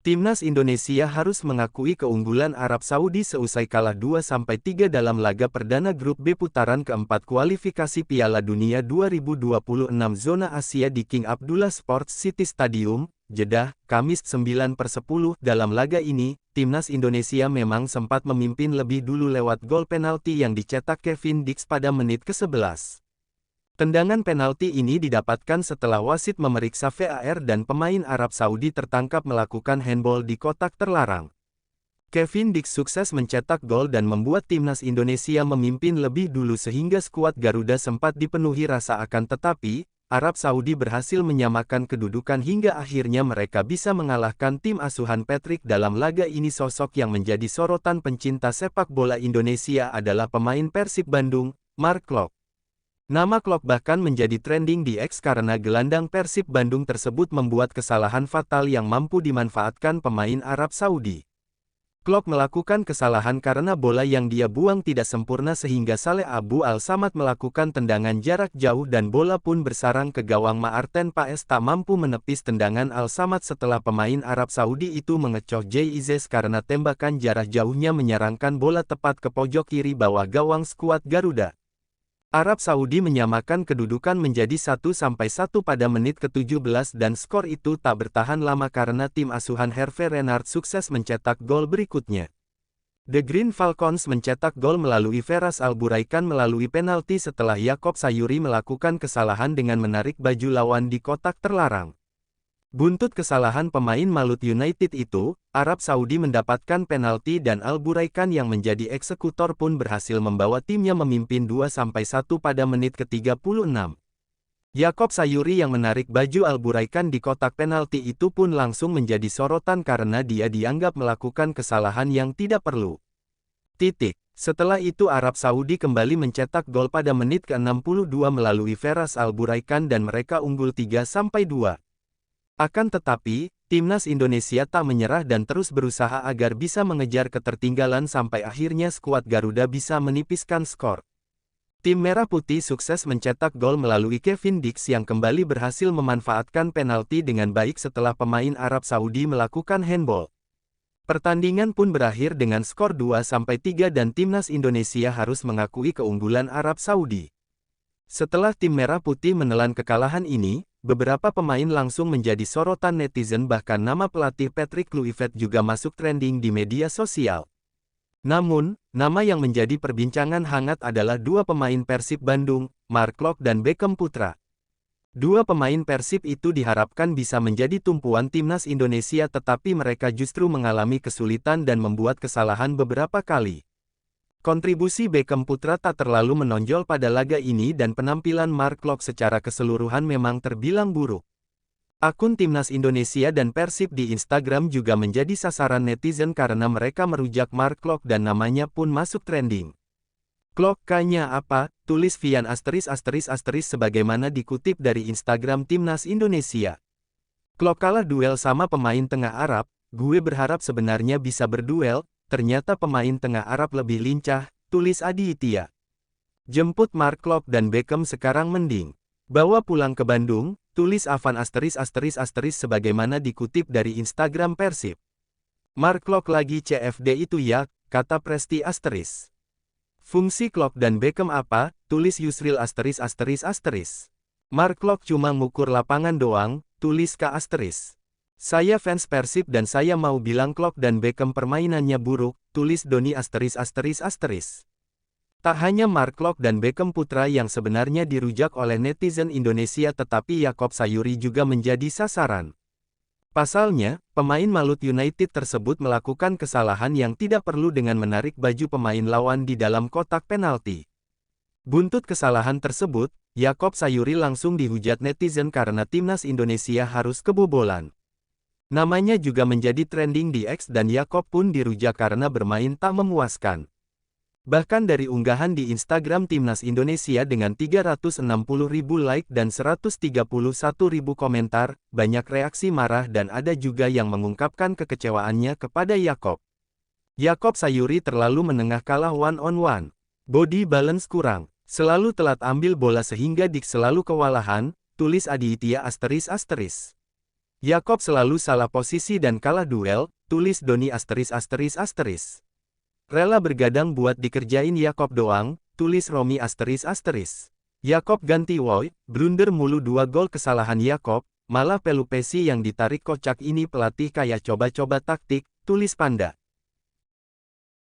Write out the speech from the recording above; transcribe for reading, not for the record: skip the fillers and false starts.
Timnas Indonesia harus mengakui keunggulan Arab Saudi seusai kalah 2-3 dalam laga perdana Grup B putaran keempat kualifikasi Piala Dunia 2026 zona Asia di King Abdullah Sports City Stadium, Jeddah, Kamis 9/10. Dalam laga ini, Timnas Indonesia memang sempat memimpin lebih dulu lewat gol penalti yang dicetak Kevin Dix pada menit ke-11. Tendangan penalti ini didapatkan setelah wasit memeriksa VAR dan pemain Arab Saudi tertangkap melakukan handball di kotak terlarang. Kevin Dix sukses mencetak gol dan membuat Timnas Indonesia memimpin lebih dulu sehingga skuad Garuda sempat dipenuhi rasa akan tetapi, Arab Saudi berhasil menyamakan kedudukan hingga akhirnya mereka bisa mengalahkan tim asuhan Patrick dalam laga ini. Sosok yang menjadi sorotan pencinta sepak bola Indonesia adalah pemain Persib Bandung, Mark Klok. Nama Klok bahkan menjadi trending di X karena gelandang Persib Bandung tersebut membuat kesalahan fatal yang mampu dimanfaatkan pemain Arab Saudi. Klok melakukan kesalahan karena bola yang dia buang tidak sempurna sehingga Saleh Abu Al-Samad melakukan tendangan jarak jauh dan bola pun bersarang ke gawang Maarten Paes tak mampu menepis tendangan Al-Samad setelah pemain Arab Saudi itu mengecoh Jay Izes karena tembakan jarak jauhnya menyerangkan bola tepat ke pojok kiri bawah gawang skuad Garuda. Arab Saudi menyamakan kedudukan menjadi 1-1 pada menit ke-17 dan skor itu tak bertahan lama karena tim asuhan Hervé Renard sukses mencetak gol berikutnya. The Green Falcons mencetak gol melalui Feras Alburaikan melalui penalti setelah Yakob Sayuri melakukan kesalahan dengan menarik baju lawan di kotak terlarang. Buntut kesalahan pemain Malut United itu, Arab Saudi mendapatkan penalti dan Alburaikan yang menjadi eksekutor pun berhasil membawa timnya memimpin 2-1 pada menit ke-36. Yakob Sayuri yang menarik baju Alburaikan di kotak penalti itu pun langsung menjadi sorotan karena dia dianggap melakukan kesalahan yang tidak perlu. Setelah itu Arab Saudi kembali mencetak gol pada menit ke-62 melalui Feras Alburaikan dan mereka unggul 3-2. Akan tetapi, Timnas Indonesia tak menyerah dan terus berusaha agar bisa mengejar ketertinggalan sampai akhirnya skuad Garuda bisa menipiskan skor. Tim Merah Putih sukses mencetak gol melalui Kevin Dix yang kembali berhasil memanfaatkan penalti dengan baik setelah pemain Arab Saudi melakukan handball. Pertandingan pun berakhir dengan skor 2-3 dan Timnas Indonesia harus mengakui keunggulan Arab Saudi. Setelah tim Merah Putih menelan kekalahan ini, beberapa pemain langsung menjadi sorotan netizen bahkan nama pelatih Patrick Kluivert juga masuk trending di media sosial. Namun, nama yang menjadi perbincangan hangat adalah dua pemain Persib Bandung, Mark Klok dan Beckham Putra. Dua pemain Persib itu diharapkan bisa menjadi tumpuan Timnas Indonesia tetapi mereka justru mengalami kesulitan dan membuat kesalahan beberapa kali. Kontribusi Beckham Putra tak terlalu menonjol pada laga ini dan penampilan Mark Klok secara keseluruhan memang terbilang buruk. Akun Timnas Indonesia dan Persib di Instagram juga menjadi sasaran netizen karena mereka merujak Mark Klok dan namanya pun masuk trending. Klok kanya apa? Tulis Vian sebagaimana dikutip dari Instagram Timnas Indonesia. Klok kalah duel sama pemain tengah Arab, gue berharap sebenarnya bisa berduel. Ternyata pemain tengah Arab lebih lincah, tulis Aditya. Jemput Mark Klok dan Beckham sekarang mending. Bawa pulang ke Bandung, tulis Avan sebagaimana dikutip dari Instagram Persib. Mark Klok lagi CFD itu ya, kata Presti *. Fungsi Klok dan Beckham apa, tulis Yusril *. Mark Klok cuma ngukur lapangan doang, tulis K*. Saya fans Persib dan saya mau bilang Klok dan Beckham permainannya buruk, tulis Doni ****. Tak hanya Mark Klok dan Beckham Putra yang sebenarnya dirujak oleh netizen Indonesia tetapi Yakob Sayuri juga menjadi sasaran. Pasalnya, pemain Malut United tersebut melakukan kesalahan yang tidak perlu dengan menarik baju pemain lawan di dalam kotak penalti. Buntut kesalahan tersebut, Yakob Sayuri langsung dihujat netizen karena Timnas Indonesia harus kebobolan. Namanya juga menjadi trending di X dan Yakob pun dirujak karena bermain tak memuaskan. Bahkan dari unggahan di Instagram Timnas Indonesia dengan 360.000 like dan 131.000 komentar, banyak reaksi marah dan ada juga yang mengungkapkan kekecewaannya kepada Yakob. Yakob Sayuri terlalu menengah kalah one-on-one. Body balance kurang. Selalu telat ambil bola sehingga Dik selalu kewalahan, tulis Aditya ***. Yakob selalu salah posisi dan kalah duel, tulis Doni *****. Rela bergadang buat dikerjain Yakob doang, tulis Romi *****. Yakob ganti woi, blunder mulu 2 gol kesalahan Yakob, malah Pelupesi yang ditarik kocak ini pelatih kayak coba-coba taktik, tulis Panda.